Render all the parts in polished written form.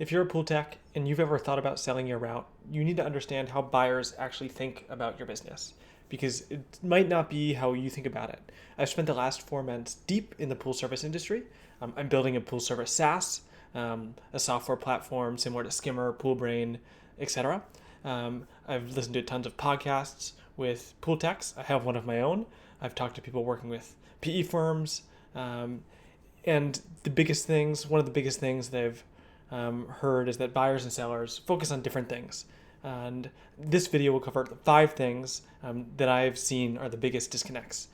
If you're a pool tech and you've ever thought about selling your route, you need to understand how buyers actually think about your business because it might not be how you think about it. I've spent the last 4 months deep in the pool service industry. I'm building a pool service SaaS, a software platform similar to Skimmer, PoolBrain, etc. I've listened to tons of podcasts with pool techs. I have one of my own. I've talked to people working with PE firms. And one of the biggest things they've heard is that buyers and sellers focus on different things. And this video will cover the 5 things that I've seen are the biggest disconnects.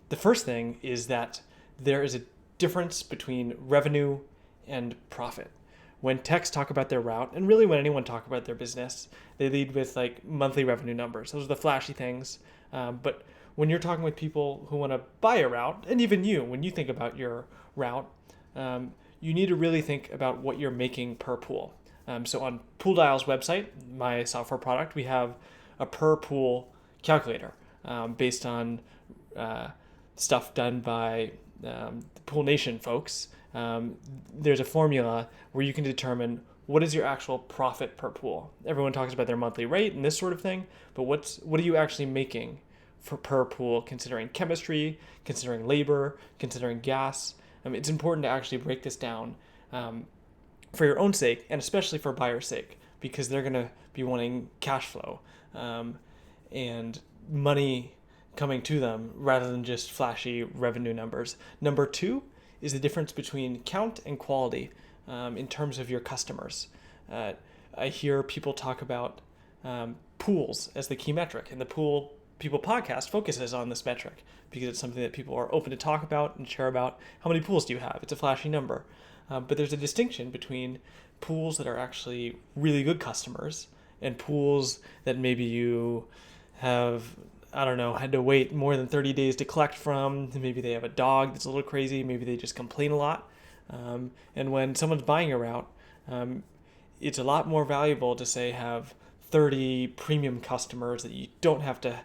The first thing is that there is a difference between revenue and profit. When techs talk about their route, and really when anyone talk about their business, they lead with like monthly revenue numbers. Those are the flashy things. But when you're talking with people who want to buy a route, and even you, when you think about your route, you need to really think about what you're making per pool. So on PoolDial's website, my software product, we have a per pool calculator based on stuff done by the Pool Nation folks. There's a formula where you can determine what is your actual profit per pool. Everyone talks about their monthly rate and this sort of thing, but what are you actually making for per pool, considering chemistry, considering labor, considering gas? It's important to actually break this down for your own sake and especially for buyer's sake because they're going to be wanting cash flow and money coming to them rather than just flashy revenue numbers. Number 2 is the difference between count and quality in terms of your customers. I hear people talk about pools as the key metric, and the Pool People podcast focuses on this metric because it's something that people are open to talk about and share about. How many pools do you have? It's a flashy number. But there's a distinction between pools that are actually really good customers and pools that maybe you have, I don't know, had to wait more than 30 days to collect from. Maybe they have a dog that's a little crazy. Maybe they just complain a lot. And when someone's buying a route, it's a lot more valuable to say have 30 premium customers that you don't have to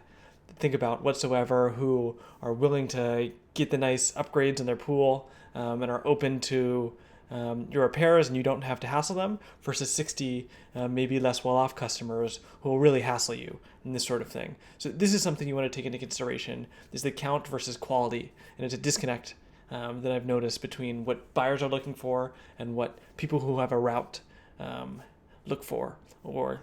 think about whatsoever, who are willing to get the nice upgrades in their pool and are open to your repairs and you don't have to hassle them, versus 60 maybe less well-off customers who will really hassle you and this sort of thing. So this is something you want to take into consideration, is the count versus quality. And it's a disconnect that I've noticed between what buyers are looking for and what people who have a route look for, or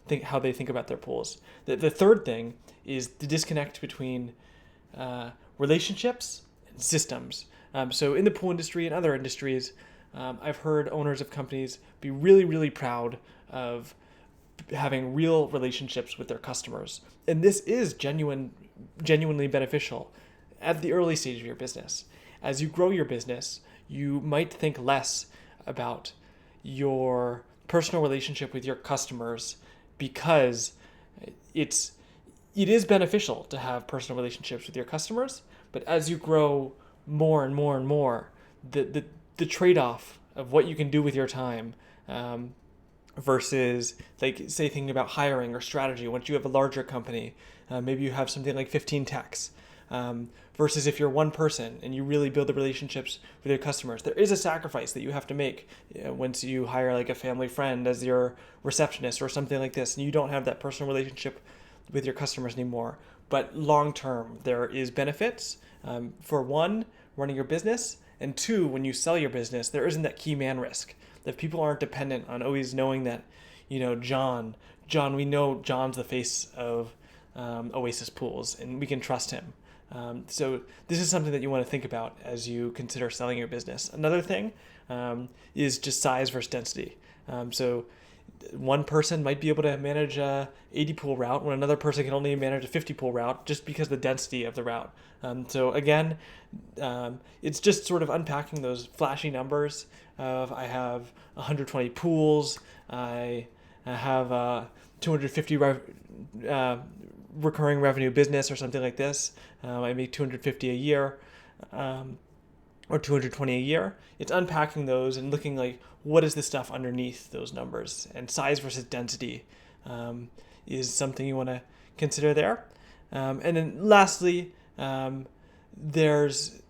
think how they think about their pools. The third thing is the disconnect between relationships and systems. So in the pool industry and other industries, I've heard owners of companies be really, really proud of having real relationships with their customers. And this is genuinely beneficial at the early stage of your business. As you grow your business, you might think less about your personal relationship with your customers because it is beneficial to have personal relationships with your customers. But as you grow more and more and more, the trade-off of what you can do with your time versus, like, say, thinking about hiring or strategy. Once you have a larger company, maybe you have something like 15 techs, versus if you're one person and you really build the relationships with your customers. There is a sacrifice that you have to make once you hire like a family friend as your receptionist or something like this, and you don't have that personal relationship with your customers anymore. But long term, there is benefits. For one, running your business, and two, when you sell your business, there isn't that key man risk. That people aren't dependent on always knowing that, John, we know John's the face of Oasis Pools, and we can trust him. So this is something that you want to think about as you consider selling your business. Another thing is just size versus density. So one person might be able to manage a 80 pool route when another person can only manage a 50 pool route, just because of the density of the route. So again, it's just sort of unpacking those flashy numbers of I have 120 pools, I have 250 recurring revenue business or something like this. I make 250 a year. Or 220 a year. It's unpacking those and looking like, what is the stuff underneath those numbers? And size versus density is something you want to consider there. And then lastly, there's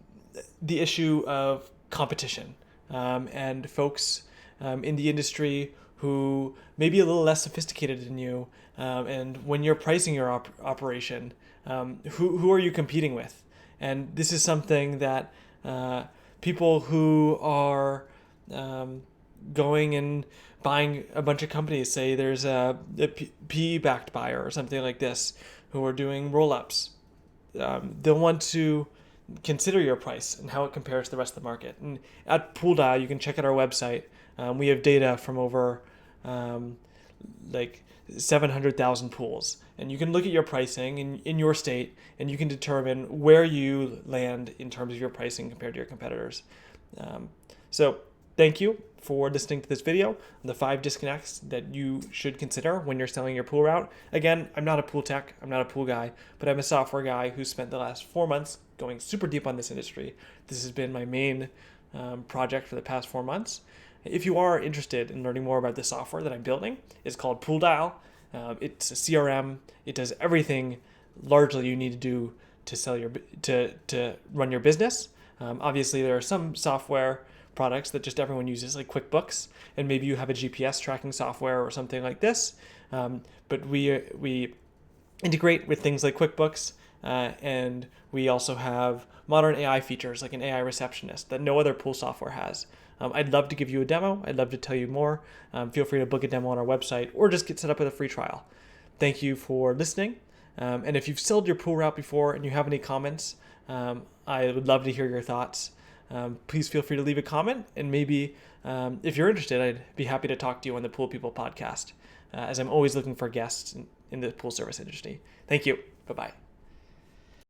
the issue of competition. And folks in the industry who may be a little less sophisticated than you, and when you're pricing your operation, who are you competing with? And this is something that people who are going and buying a bunch of companies, say there's a PE-backed buyer or something like this, who are doing roll-ups, they'll want to consider your price and how it compares to the rest of the market. And at PoolDial, you can check out our website. We have data from over like 700,000 pools, and you can look at your pricing in your state, and you can determine where you land in terms of your pricing compared to your competitors. So thank you for listening to this video on the 5 disconnects that you should consider when you're selling your pool route. Again, I'm not a pool tech, I'm not a pool guy, but I'm a software guy who spent the last 4 months going super deep on this industry. This has been my main project for the past 4 months. If you are interested in learning more about the software that I'm building, it's called PoolDial. It's a CRM. It does everything largely you need to do to sell to run your business. Obviously, there are some software products that just everyone uses, like QuickBooks, and maybe you have a GPS tracking software or something like this. But we integrate with things like QuickBooks, and we also have modern AI features like an AI receptionist that no other pool software has. I'd love to give you a demo. I'd love to tell you more. Feel free to book a demo on our website or just get set up with a free trial. Thank you for listening. And if you've sold your pool route before and you have any comments, I would love to hear your thoughts. Please feel free to leave a comment, and maybe if you're interested, I'd be happy to talk to you on the Pool People podcast, as I'm always looking for guests in the pool service industry. Thank you. Bye-bye.